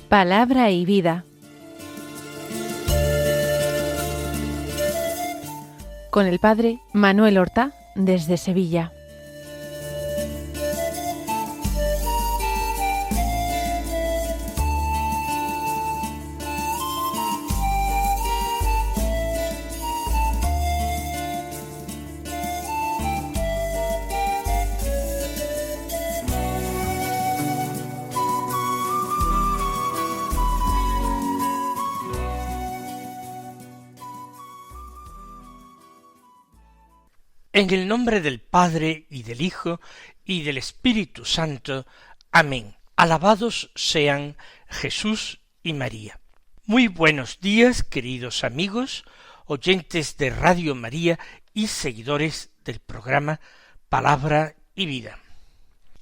Palabra y vida. Con el padre Manuel Horta, desde Sevilla. En el nombre del Padre, y del Hijo, y del Espíritu Santo. Amén. Alabados sean Jesús y María. Muy buenos días, queridos amigos, oyentes de Radio María y seguidores del programa Palabra y Vida.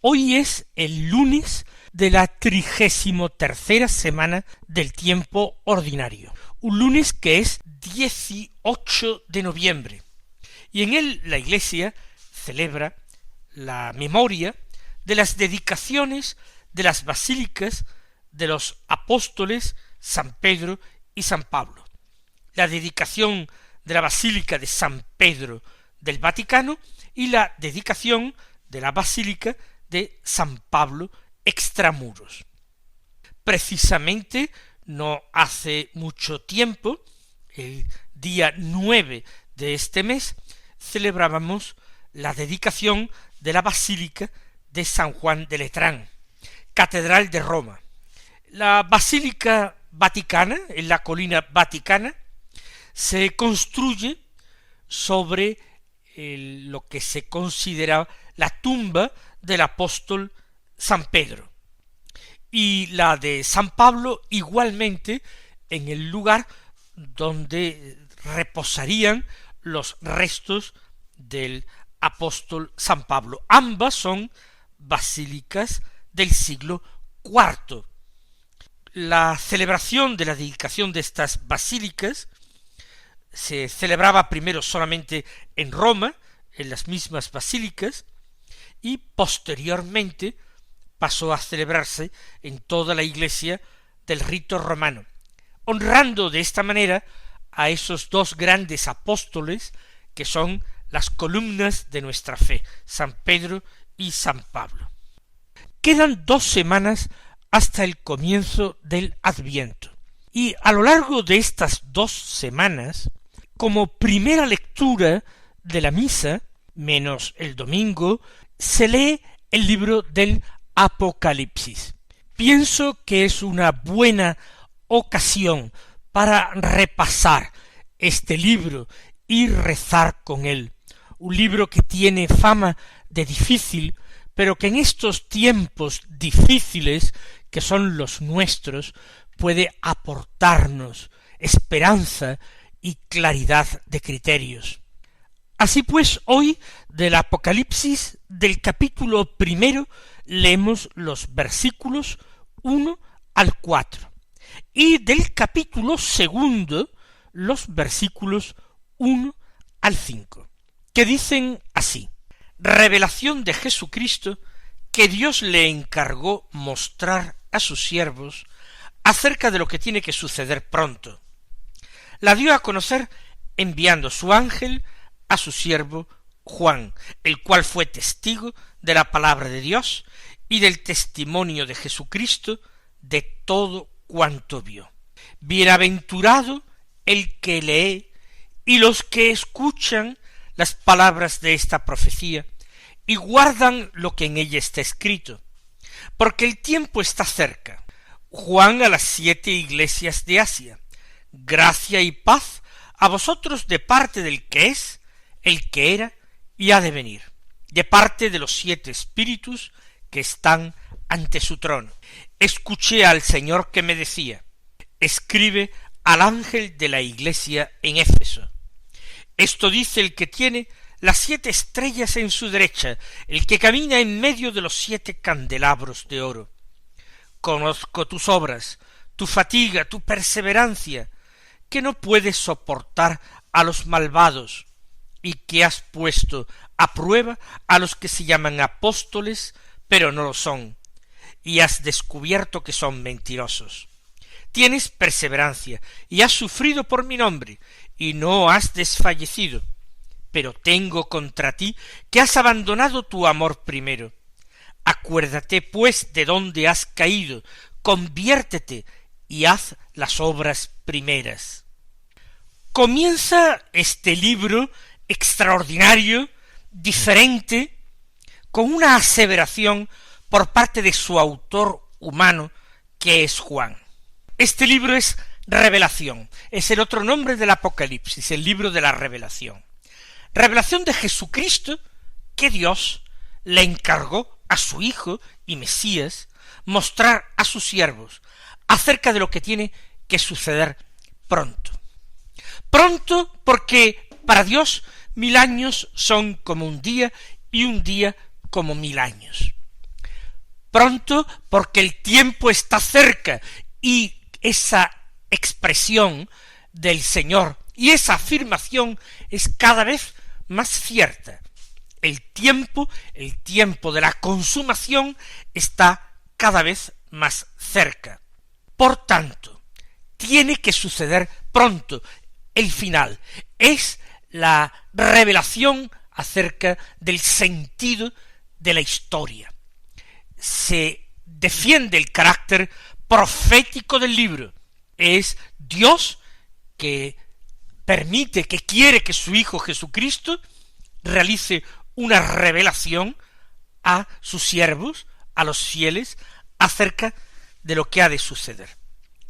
Hoy es el lunes de la 33ª semana del tiempo ordinario. Un lunes que es 18 de noviembre. Y en él la Iglesia celebra la memoria de las dedicaciones de las basílicas de los apóstoles San Pedro y San Pablo. La dedicación de la Basílica de San Pedro del Vaticano y la dedicación de la Basílica de San Pablo extramuros. Precisamente no hace mucho tiempo, el día 9 de este mes, celebrábamos la dedicación de la Basílica de San Juan de Letrán, Catedral de Roma. La Basílica Vaticana, en la colina Vaticana, se construye sobre lo que se considera la tumba del apóstol San Pedro, y la de San Pablo igualmente en el lugar donde reposarían los restos del apóstol San Pablo. Ambas son basílicas del siglo IV. La celebración de la dedicación de estas basílicas se celebraba primero solamente en Roma, en las mismas basílicas, y posteriormente pasó a celebrarse en toda la Iglesia del rito romano, honrando de esta manera a esos dos grandes apóstoles que son las columnas de nuestra fe, San Pedro y San Pablo. Quedan 2 semanas hasta el comienzo del Adviento, y a lo largo de estas 2 semanas, como primera lectura de la misa, menos el domingo, se lee el libro del Apocalipsis. Pienso que es una buena ocasión para repasar este libro y rezar con él. Un libro que tiene fama de difícil, pero que en estos tiempos difíciles que son los nuestros puede aportarnos esperanza y claridad de criterios. Así pues, hoy del Apocalipsis, del capítulo 1, leemos los versículos 1 al 4. Y del capítulo 2, los versículos 1 al 5, que dicen así: revelación de Jesucristo que Dios le encargó mostrar a sus siervos acerca de lo que tiene que suceder pronto. La dio a conocer enviando su ángel a su siervo Juan, el cual fue testigo de la palabra de Dios y del testimonio de Jesucristo de todo cuanto vio. Bienaventurado el que lee y los que escuchan las palabras de esta profecía y guardan lo que en ella está escrito, porque el tiempo está cerca. Juan a las 7 iglesias de Asia: gracia y paz a vosotros de parte del que es, el que era y ha de venir, de parte de los 7 espíritus que están ante su trono. Escuché al Señor que me decía: escribe al ángel de la iglesia en Éfeso. Esto dice el que tiene las 7 estrellas en su derecha, el que camina en medio de los 7 candelabros de oro. Conozco tus obras, tu fatiga, tu perseverancia, que no puedes soportar a los malvados, y que has puesto a prueba a los que se llaman apóstoles, pero no lo son, y has descubierto que son mentirosos. tienes perseverancia, y has sufrido por mi nombre, y no has desfallecido. Pero tengo contra ti que has abandonado tu amor primero. Acuérdate, pues, de dónde has caído, conviértete y haz las obras primeras. Comienza este libro extraordinario, diferente, con una aseveración por parte de su autor humano, que es Juan. Este libro es Revelación, es el otro nombre del Apocalipsis, el libro de la revelación. Revelación de Jesucristo que Dios le encargó a su Hijo y Mesías mostrar a sus siervos acerca de lo que tiene que suceder pronto. Pronto porque para Dios 1000 años son como un día y un día como 1000 años. Pronto porque el tiempo está cerca y esa expresión del Señor y esa afirmación es cada vez más cierta. El tiempo de la consumación está cada vez más cerca. Por tanto, tiene que suceder pronto. El final es la revelación acerca del sentido de la historia. Se defiende el carácter profético del libro. Es Dios que permite, que quiere que su Hijo Jesucristo realice una revelación a sus siervos, a los fieles, acerca de lo que ha de suceder.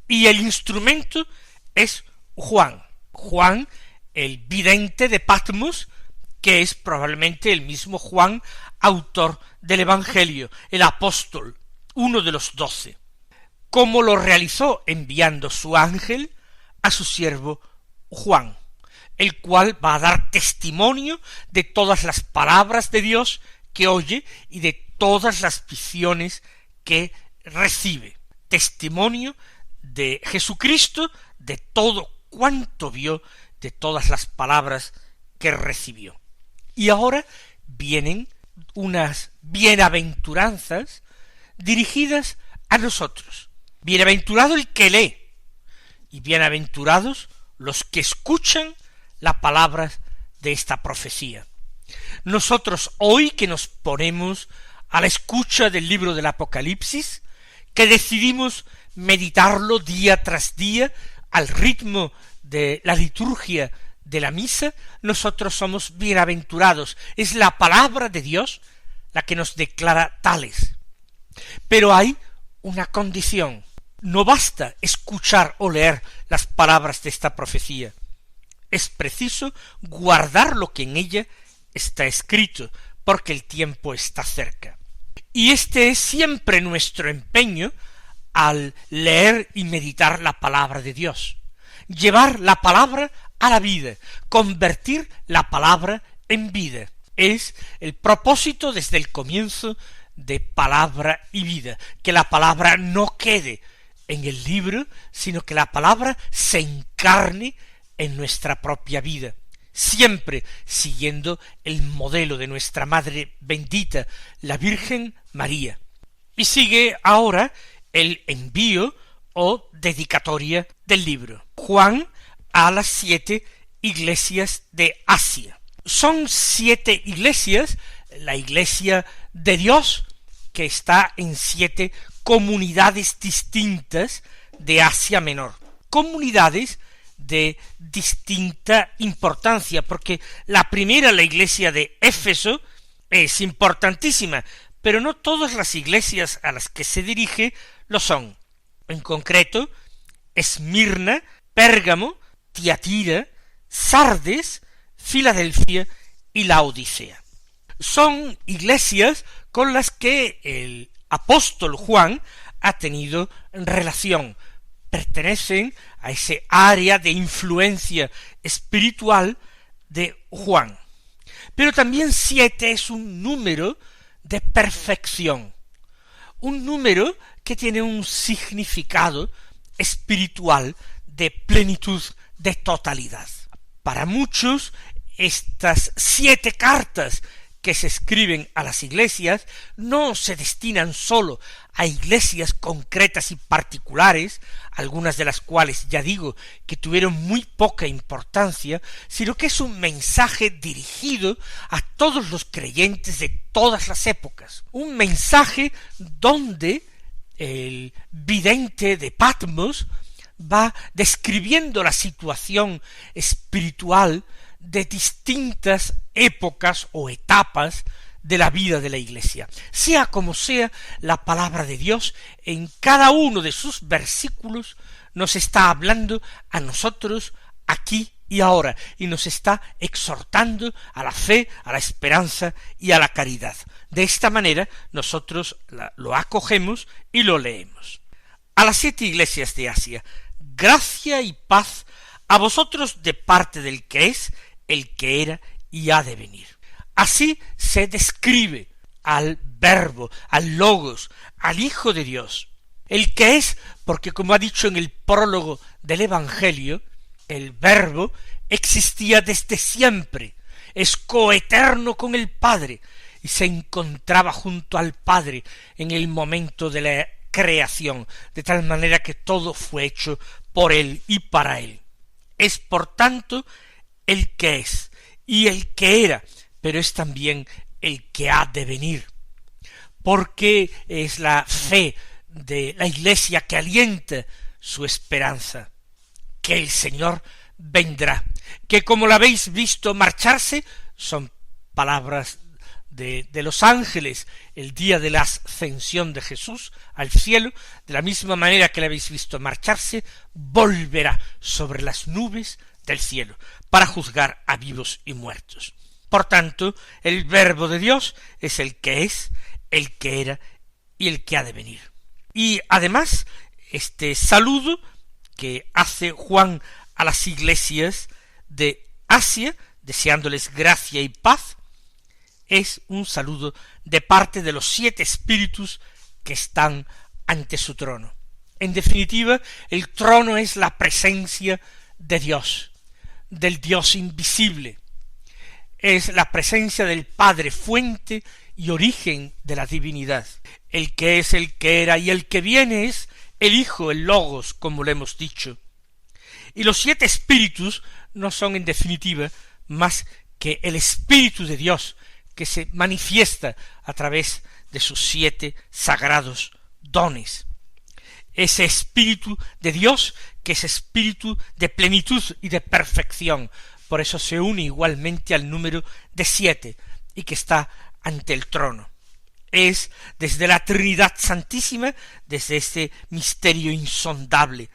Y el instrumento es Juan, el vidente de Patmos, que es probablemente el mismo Juan, autor del Evangelio, el apóstol, uno de los 12, como lo realizó enviando su ángel a su siervo Juan, el cual va a dar testimonio de todas las palabras de Dios que oye y de todas las visiones que recibe. Testimonio de Jesucristo, de todo cuanto vio, de todas las palabras que recibió. Y ahora vienen unas bienaventuranzas dirigidas a nosotros. Bienaventurado el que lee, y bienaventurados los que escuchan las palabras de esta profecía. Nosotros hoy que nos ponemos a la escucha del libro del Apocalipsis, que decidimos meditarlo día tras día al ritmo de la liturgia de la misa, nosotros somos bienaventurados. Es la palabra de Dios la que nos declara tales. Pero hay una condición. No basta escuchar o leer las palabras de esta profecía. Es preciso guardar lo que en ella está escrito, porque el tiempo está cerca. Y este es siempre nuestro empeño al leer y meditar la palabra de Dios. Llevar la palabra a la vida, convertir la palabra en vida. Es el propósito desde el comienzo de Palabra y Vida, que la palabra no quede en el libro, sino que la palabra se encarne en nuestra propia vida, siempre siguiendo el modelo de nuestra Madre bendita, la Virgen María. Y sigue ahora el envío o dedicatoria del libro. Juan a las 7 iglesias de Asia. Son 7 iglesias, la iglesia de Dios, que está en 7 comunidades distintas de Asia Menor. Comunidades de distinta importancia, porque la primera, la iglesia de Éfeso, es importantísima, pero no todas las iglesias a las que se dirige lo son. En concreto, Esmirna, Pérgamo, Tiatira, Sardes, Filadelfia y Laodicea. Son iglesias con las que el apóstol Juan ha tenido relación. Pertenecen a ese área de influencia espiritual de Juan. Pero también 7 es un número de perfección, un número que tiene un significado espiritual de plenitud, de totalidad. Para muchos, estas 7 cartas que se escriben a las iglesias no se destinan sólo a iglesias concretas y particulares, algunas de las cuales ya digo que tuvieron muy poca importancia, sino que es un mensaje dirigido a todos los creyentes de todas las épocas, un mensaje donde el vidente de Patmos va describiendo la situación espiritual de distintas épocas o etapas de la vida de la Iglesia. Sea como sea, la palabra de Dios en cada uno de sus versículos nos está hablando a nosotros aquí y ahora, y nos está exhortando a la fe, a la esperanza y a la caridad. De esta manera nosotros lo acogemos y lo leemos. A las 7 iglesias de Asia, gracia y paz a vosotros de parte del que es, el que era y ha de venir. Así se describe al Verbo, al Logos, al Hijo de Dios. El que es, porque como ha dicho en el prólogo del Evangelio, el Verbo existía desde siempre, es coeterno con el Padre, y se encontraba junto al Padre en el momento de la creación, de tal manera que todo fue hecho por Él y para Él. Es, por tanto, el que es y el que era, pero es también el que ha de venir, porque es la fe de la Iglesia que alienta su esperanza, que el Señor vendrá, que como la habéis visto marcharse, son palabras de los ángeles el día de la ascensión de Jesús al cielo, de la misma manera que la habéis visto marcharse, volverá sobre las nubes del cielo para juzgar a vivos y muertos. Por tanto, el Verbo de Dios es el que es, el que era y el que ha de venir. Y además, este saludo que hace Juan a las iglesias de Asia, deseándoles gracia y paz, es un saludo de parte de los 7 espíritus que están ante su trono. En definitiva, el trono es la presencia de Dios, del Dios invisible. Es la presencia del Padre, fuente y origen de la divinidad. El que es, el que era y el que viene es el Hijo, el Logos, como lo hemos dicho. Y los 7 espíritus no son en definitiva más que el Espíritu de Dios, que se manifiesta a través de sus 7 sagrados dones. Ese Espíritu de Dios, que es espíritu de plenitud y de perfección, por eso se une igualmente al número de 7, y que está ante el trono. Es desde la Trinidad Santísima, desde este misterio insondable,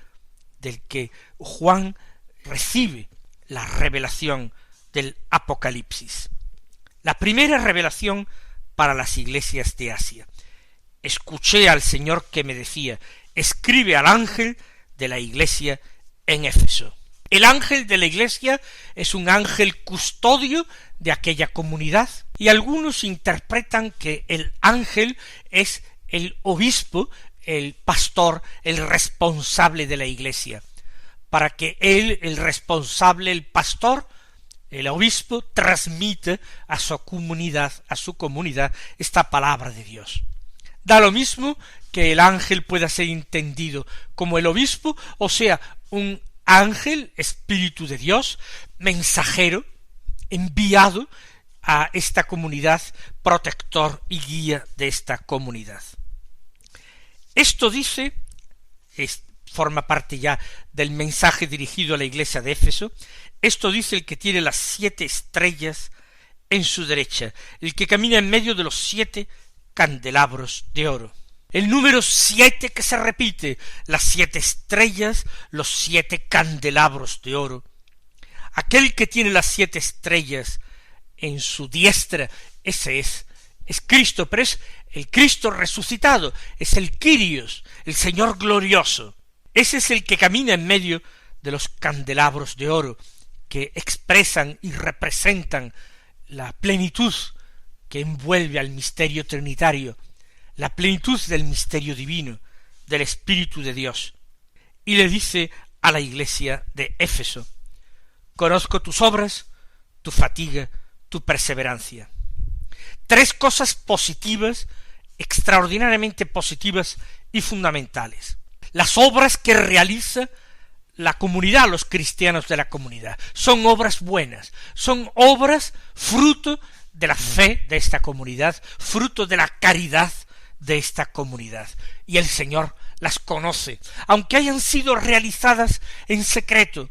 del que Juan recibe la revelación del Apocalipsis. La primera revelación para las iglesias de Asia. Escuché al Señor que me decía, escribe al ángel de la iglesia en Éfeso. El ángel de la iglesia es un ángel custodio de aquella comunidad, y algunos interpretan que el ángel es el obispo, el pastor, el responsable de la iglesia, para que él, el responsable, el pastor, el obispo, transmite a su comunidad esta palabra de Dios. Da lo mismo que el ángel pueda ser entendido como el obispo, o sea, un ángel, espíritu de Dios, mensajero, enviado a esta comunidad, protector y guía de esta comunidad. Esto dice, forma parte ya del mensaje dirigido a la iglesia de Éfeso, esto dice el que tiene las 7 estrellas en su derecha, el que camina en medio de los 7 candelabros de oro. El número 7 que se repite, las 7 estrellas, los 7 candelabros de oro. Aquel que tiene las 7 estrellas en su diestra, ese es Cristo, pero es el Cristo resucitado, es el Kyrios, el Señor glorioso. Ese es el que camina en medio de los candelabros de oro, que expresan y representan la plenitud que envuelve al misterio trinitario, la plenitud del misterio divino, del Espíritu de Dios. Y le dice a la iglesia de Éfeso, conozco tus obras, tu fatiga, tu perseverancia. tres cosas positivas, extraordinariamente positivas y fundamentales. Las obras que realiza la comunidad, los cristianos de la comunidad, son obras buenas, son obras fruto de la fe de esta comunidad, fruto de la caridad de esta comunidad. Y el Señor las conoce, aunque hayan sido realizadas en secreto,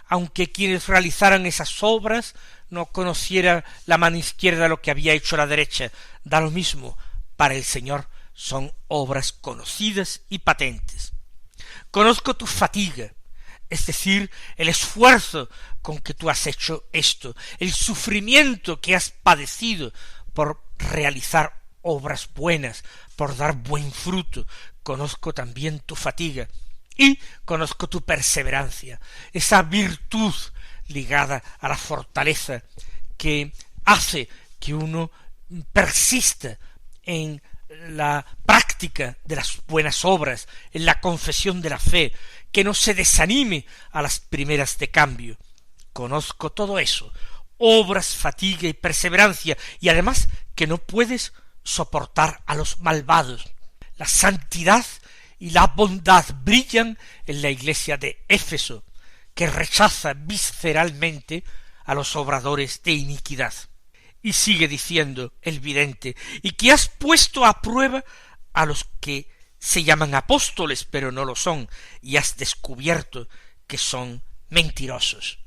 aunque quienes realizaran esas obras no conociera la mano izquierda lo que había hecho la derecha, da lo mismo, para el Señor son obras conocidas y patentes. Conozco tu fatiga, es decir, el esfuerzo con que tú has hecho esto, el sufrimiento que has padecido por realizar obras buenas, por dar buen fruto. Conozco también tu fatiga y conozco tu perseverancia, esa virtud ligada a la fortaleza que hace que uno persista en la práctica de las buenas obras, en la confesión de la fe, que no se desanime a las primeras de cambio. Conozco todo eso, obras, fatiga y perseverancia, y además que no puedes soportar a los malvados. La santidad y la bondad brillan en la iglesia de Éfeso, que rechaza visceralmente a los obradores de iniquidad. Y sigue diciendo el vidente, y que has puesto a prueba a los que se llaman apóstoles, pero no lo son, y has descubierto que son mentirosos.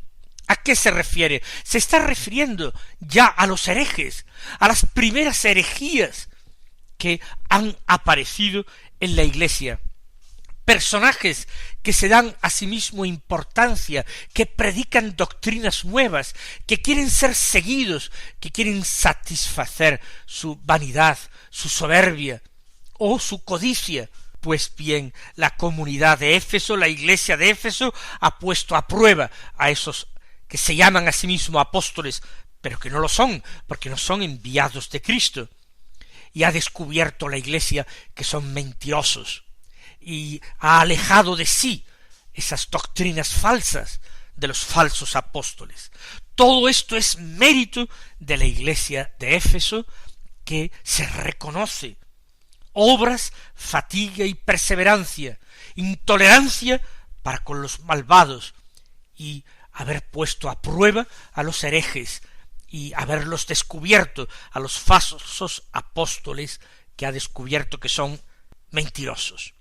¿A qué se refiere? Se está refiriendo ya a los herejes, a las primeras herejías que han aparecido en la iglesia. Personajes que se dan a sí mismo importancia, que predican doctrinas nuevas, que quieren ser seguidos, que quieren satisfacer su vanidad, su soberbia o su codicia. Pues bien, la comunidad de Éfeso, la iglesia de Éfeso, ha puesto a prueba a esos que se llaman a sí mismos apóstoles, pero que no lo son, porque no son enviados de Cristo. Y ha descubierto la iglesia que son mentirosos, y ha alejado de sí esas doctrinas falsas de los falsos apóstoles. Todo esto es mérito de la iglesia de Éfeso, que se reconoce obras, fatiga y perseverancia, intolerancia para con los malvados, y haber puesto a prueba a los herejes, y haberlos descubierto a los falsos apóstoles, que ha descubierto que son mentirosos.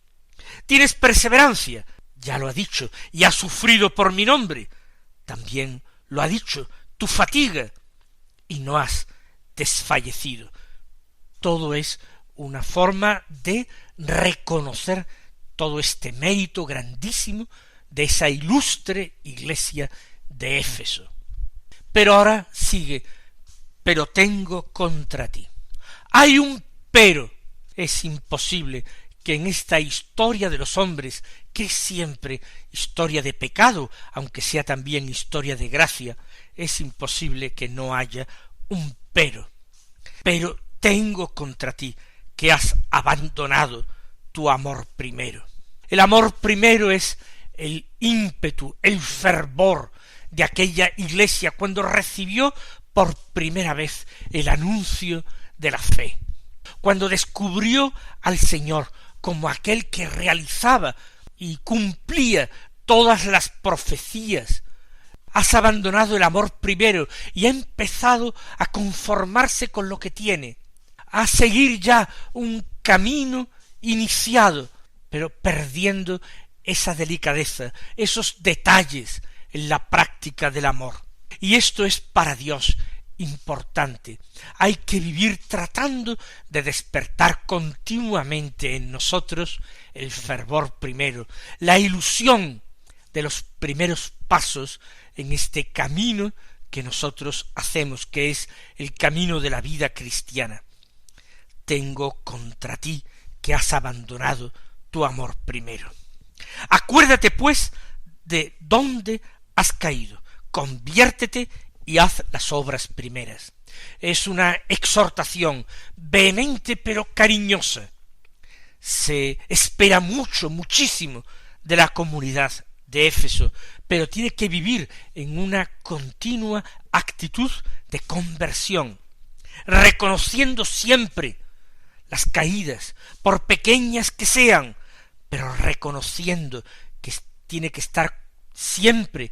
Tienes perseverancia, ya lo ha dicho, y has sufrido por mi nombre, también lo ha dicho, tu fatiga, y no has desfallecido. Todo es una forma de reconocer todo este mérito grandísimo de esa ilustre iglesia de Éfeso. Pero ahora sigue, pero tengo contra ti. Hay un pero. Es imposible que en esta historia de los hombres, que es siempre historia de pecado, aunque sea también historia de gracia, es imposible que no haya un pero. Pero tengo contra ti que has abandonado tu amor primero. El amor primero es el ímpetu, el fervor de aquella iglesia cuando recibió por primera vez el anuncio de la fe, cuando descubrió al Señor como aquel que realizaba y cumplía todas las profecías. Has abandonado el amor primero y ha empezado a conformarse con lo que tiene, a seguir ya un camino iniciado, pero perdiendo esa delicadeza, esos detalles en la práctica del amor. Y esto es para Dios importante. Hay que vivir tratando de despertar continuamente en nosotros el fervor primero, la ilusión de los primeros pasos en este camino que nosotros hacemos, que es el camino de la vida cristiana. Tengo contra ti que has abandonado tu amor primero. Acuérdate pues de dónde has caído, conviértete y haz las obras primeras. Es una exhortación vehemente pero cariñosa. Se espera mucho, muchísimo de la comunidad de Éfeso, pero tiene que vivir en una continua actitud de conversión, reconociendo siempre las caídas, por pequeñas que sean, pero reconociendo que tiene que estar siempre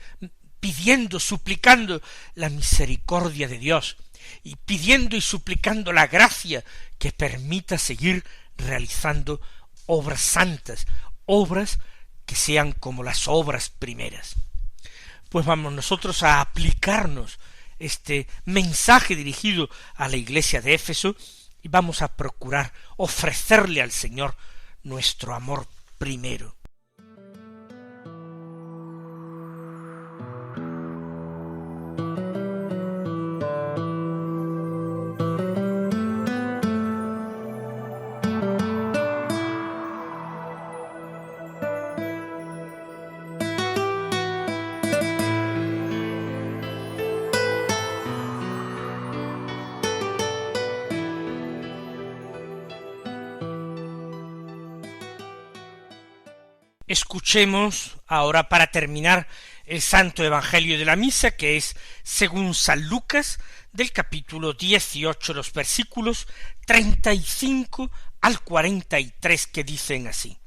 pidiendo, suplicando la misericordia de Dios, y pidiendo y suplicando la gracia que permita seguir realizando obras santas, obras que sean como las obras primeras. Pues vamos nosotros a aplicarnos este mensaje dirigido a la iglesia de Éfeso y vamos a procurar ofrecerle al Señor nuestro amor primero. Escuchemos ahora, para terminar, el Santo Evangelio de la Misa, que es según San Lucas, del capítulo 18, los versículos 35 al 43, que dicen así: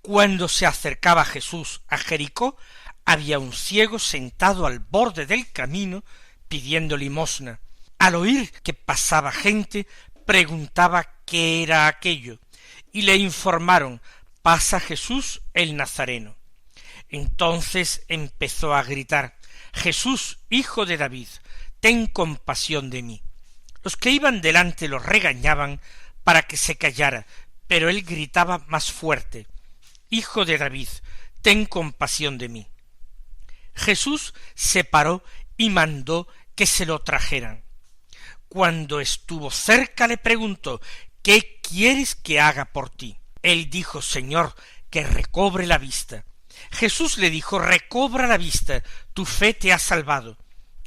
Cuando se acercaba Jesús a Jericó, había un ciego sentado al borde del camino pidiendo limosna. Al oír que pasaba gente, preguntaba qué era aquello, y le informaron: pasa Jesús el Nazareno. Entonces empezó a gritar: Jesús, hijo de David, ten compasión de mí. Los que iban delante lo regañaban para que se callara, pero él gritaba más fuerte: Hijo de David, ten compasión de mí. Jesús se paró y mandó que se lo trajeran. Cuando estuvo cerca le preguntó: ¿Qué quieres que haga por ti? Él dijo: Señor, que recobre la vista. Jesús le dijo: recobra la vista, tu fe te ha salvado.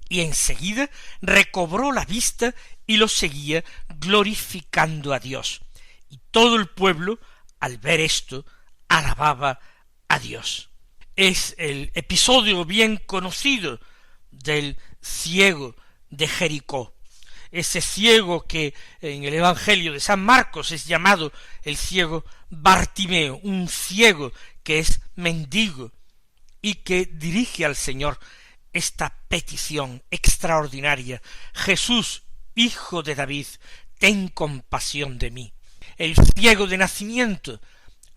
Y enseguida recobró la vista y lo seguía glorificando a Dios. Y todo el pueblo, al ver esto, alababa a Dios. Es el episodio bien conocido del ciego de Jericó. Ese ciego que en el Evangelio de San Marcos es llamado el ciego Bartimeo, un ciego que es mendigo y que dirige al Señor esta petición extraordinaria: Jesús, hijo de David, ten compasión de mí. El ciego de nacimiento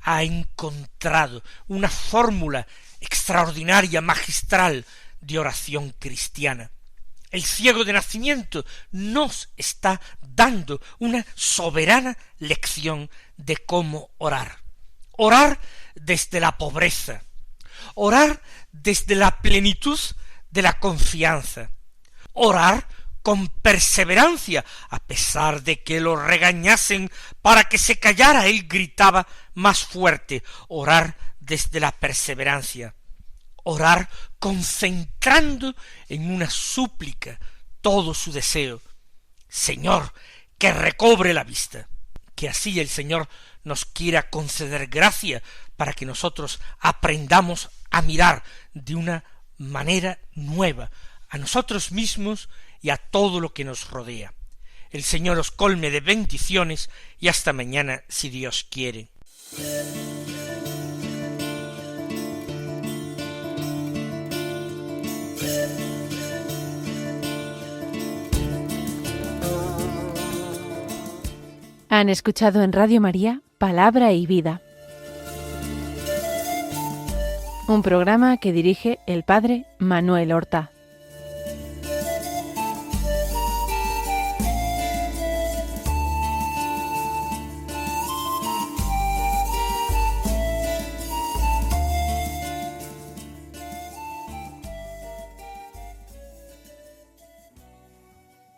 ha encontrado una fórmula extraordinaria, magistral, de oración cristiana. El ciego de nacimiento nos está dando una soberana lección de cómo orar. Orar desde la pobreza, orar desde la plenitud de la confianza, orar con perseverancia, a pesar de que lo regañasen para que se callara, él gritaba más fuerte: orar desde la perseverancia. Orar concentrando en una súplica todo su deseo: Señor, que recobre la vista. Que así el Señor nos quiera conceder gracia para que nosotros aprendamos a mirar de una manera nueva a nosotros mismos y a todo lo que nos rodea. El Señor os colme de bendiciones y hasta mañana, si Dios quiere. Han escuchado en Radio María Palabra y Vida, un programa que dirige el Padre Manuel Horta.